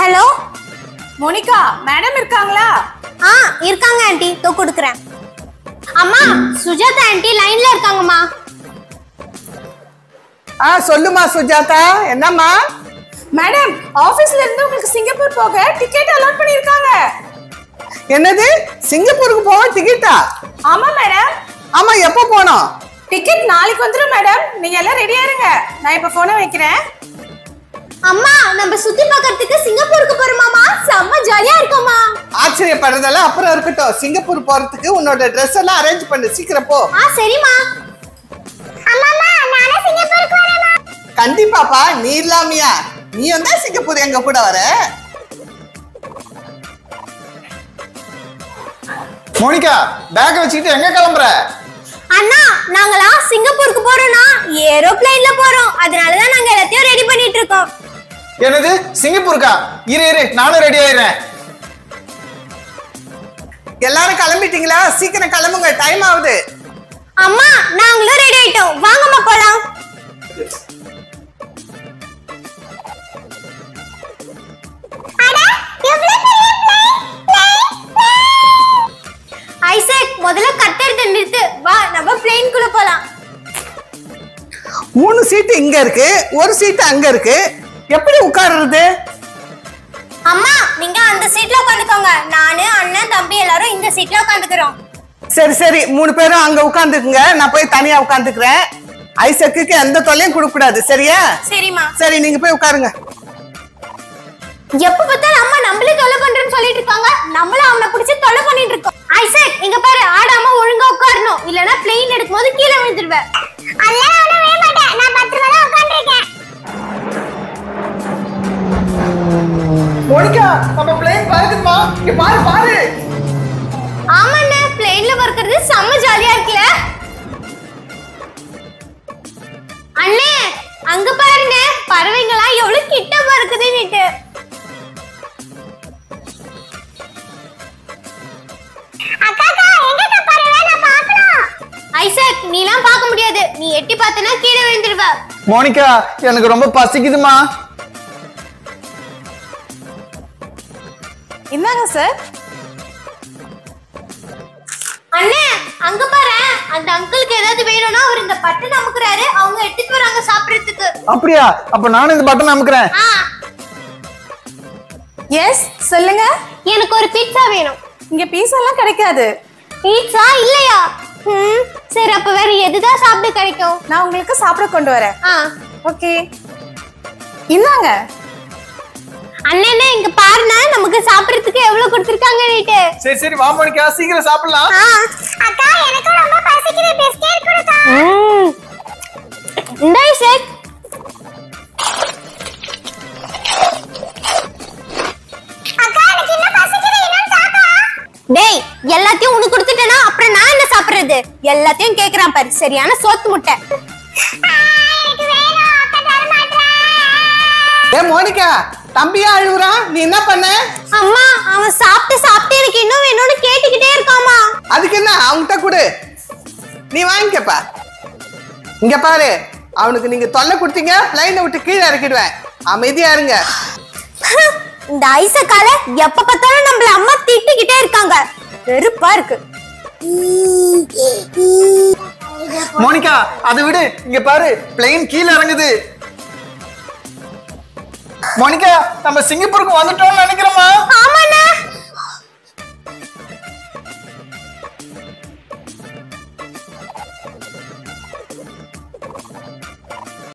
Hello Monica madam இருக்காங்களா? இருக்காங்க aunty. தோ கொடுக்குறேன். அம்மா சுஜாதா ஆண்டி லைன்ல இருக்காங்கம்மா. சொல்லுமா சுஜாதா, என்னம்மா? மேடம் ஆபீஸ்ல இருந்து உங்களுக்கு சிங்கப்பூர் போக டிக்கெட் அலாட் பண்ணிருக்காங்க. என்னது, சிங்கப்பூருக்கு போக டிக்கெட்டா? ஆமா மேடம். ஆமா, எப்போ போனோம்? டிக்கெட் நாளைக்கு வந்துரும் மேடம். நீங்க எல்லாம் ரெடியா இருங்க, நான் இப்ப போனை வைக்கிறேன். அம்மா நம்ம சுத்தி பார்க்கிறதுக்கு சிங்கப்பூருக்கு போறோமாமா. செம்ம ஜாலியா இருக்குமா. ஆச்சரியப்படுறதெல்லாம் அப்புறம் இருக்கட்டும், சிங்கப்பூர் போறதுக்கு உன்னோட ட்ரெஸ் எல்லாம் அரேஞ்ச் பண்ணு, சீக்கிரம் போ. சரிம்மா. அம்மாமா நானே சிங்கப்பூருக்கு வரேன்மா. கண்டிப்பாப்பா, நீ இல்லாமையா? நீ வந்தா சிங்கப்பூர் எங்க கூட வர? மோனிகா, பேக் வச்சுக்கிட்டு எங்க கிளம்புற? அண்ணா நாங்களா சிங்கப்பூருக்கு போறோம்னா ஏரோப்ளேன்ல போறோம். அதனால தான் நாங்க எல்லாத்தையும் ரெடி பண்ணிட்டு இருக்கோம். என்னது, சிங்கப்பூருக்கா? இரு நானும் ரெடி ஆயிடுறேன். எல்லாரும் கிளம்பிட்டீங்களா? சீக்கிரம் கிளம்புங்க, டைம் ஆகுது. அம்மா நாங்களும் ரெடி ஆயிட்டோம், வாங்கம்மா போலாம். ஐசக் முதல்ல கட்டறத நிறுத்து, வா நம்ம பிளேன்குள்ள போலாம். 3 சீட்டு இங்க இருக்கு, 1 சீட்டு அங்க இருக்கு. எப்படி உட்காருறது? அம்மா நீங்க அந்த சீட்ல உட்காந்துக்கோங்க, நானு அண்ணன் தம்பி எல்லாரும் இந்த சீட்ல உட்காந்துக்கிறோம். சரி 3 பேரும் அங்க உட்காந்துக்குங்க, நான் போய் தனியா உட்காந்துக்கிறேன். ஐசக்குக்கு எந்த தொல்லையும் கொடுக்க கூடாது, சரியா? சரிம்மா. சரி, நீங்க போய் உட்காருங்க. எப்ப பார்த்தாலும் அம்மா நம்மளே தொல்லை பண்றேன்னு சொல்லிட்டு இருக்காங்க, நம்மளும் அவனை பிடிச்சி தொல்லை பண்ணிட்டு இருக்கோம். ஐசக் இங்க பாரு, ஆடாம ஒழுங்கா உட்காரணும், இல்லனா பிளேன் எடுக்கும்போது கீழே விழுந்துருவே. அல்ல விழவே மாட்டேன், நான் பத்திரமா தான் உட்கார்ந்திருக்கேன். மோனிகா, நம்ம பிளேன் பறக்குதுமா, இங்க பாரு பாரு. ஆமாண்ணே, பிளேன்ல பறக்கிறது செம்ம ஜாலியா இருக்குல. அண்ணே அங்க பாருங்க, பறவைங்களா எவ்வளவு கிட்ட பறக்குதுன்னு. ஐசக் நீலாம் பார்க்க முடியாது, நீ எட்டி பார்த்தனா கீழே விழுந்துடுவ. மோனிகா, எனக்கு ரொம்ப பசிக்குதுமா. இந்தாங்க சார். அண்ணே அங்க பாரு, அந்த அங்கிளுக்கு ஏதாவது வேணும்னா அவர் இந்த பட்டன் அமுக்குறாரு, அவங்க எடுத்துட்டு வராங்க சாப்பிடுறதுக்கு. அப்படியா? அப்ப நானும் இந்த பட்டன் அமுக்குறேன். எஸ் சொல்லுங்க. எனக்கு ஒரு பீட்சா வேணும். இங்க பீஸா எல்லாம் கிடைக்காது. பீட்சா இல்லையா? சரி அப்ப வேற எதுதான் சாப்பிட கிடைக்கும்? நான் உங்களுக்கு சாப்பிட கொண்டு வரேன். ஓகே இந்தாங்க. அண்ணே இங்க பாருங்க, நமக்கு சாப்பிடுறதுக்கு எவ்வளவு கொடுத்திருக்காங்க நீட்டு. சரி வா மோனிகா, சீக்கிரம் சாப்பிடலாம். அக்கா எனக்கு ரொம்ப பசிக்குது, பிஸ்கட் கொடுக்கா. இந்த ஐசக் அக்கா எனக்கு இன்னும் பசிக்குது, இன்னும் சாப்பிடா. டேய் எல்லாத்தையும் உனக்கு கொடுத்துட்டேனா அப்புறம் நான் என்ன சாப்பிடுறது? எல்லாத்தையும் கேக்குறான் பாரு, சரியான சோத்து முட்டை. மோனிகா, தம்பியா அழுகுறான், நீ என்ன பண்ண? அம்மா அவன் சாப்பிட்டு எனக்கு இன்னும் வேணும்னு கேட்டுக்கிட்டே இருக்காமா. அதுக்கு என்ன, அவன்கிட்ட கொடு, நீ வாங்கிக்கப்பா. இங்க பாரு, அவனுக்கு நீங்க தொல்லை கொடுத்தீங்க, பிளைனை விட்டு கீழே இறக்கிடுவேன். அமைதியா இருங்க. இந்த ஐசக்கால எப்ப பார்த்தாலும் நம்மள அம்மா திட்டிக்கிட்டே இருக்காங்க, வெறுப்பா இருக்கு. மோனிகா அதை விடு, இங்க பாரு பிளேன் கீழே இறங்குது. மோனிகா நம்ம சிங்கப்பூருக்கு வந்துட்டோம்னு நினைக்கிறோமா? ஆமா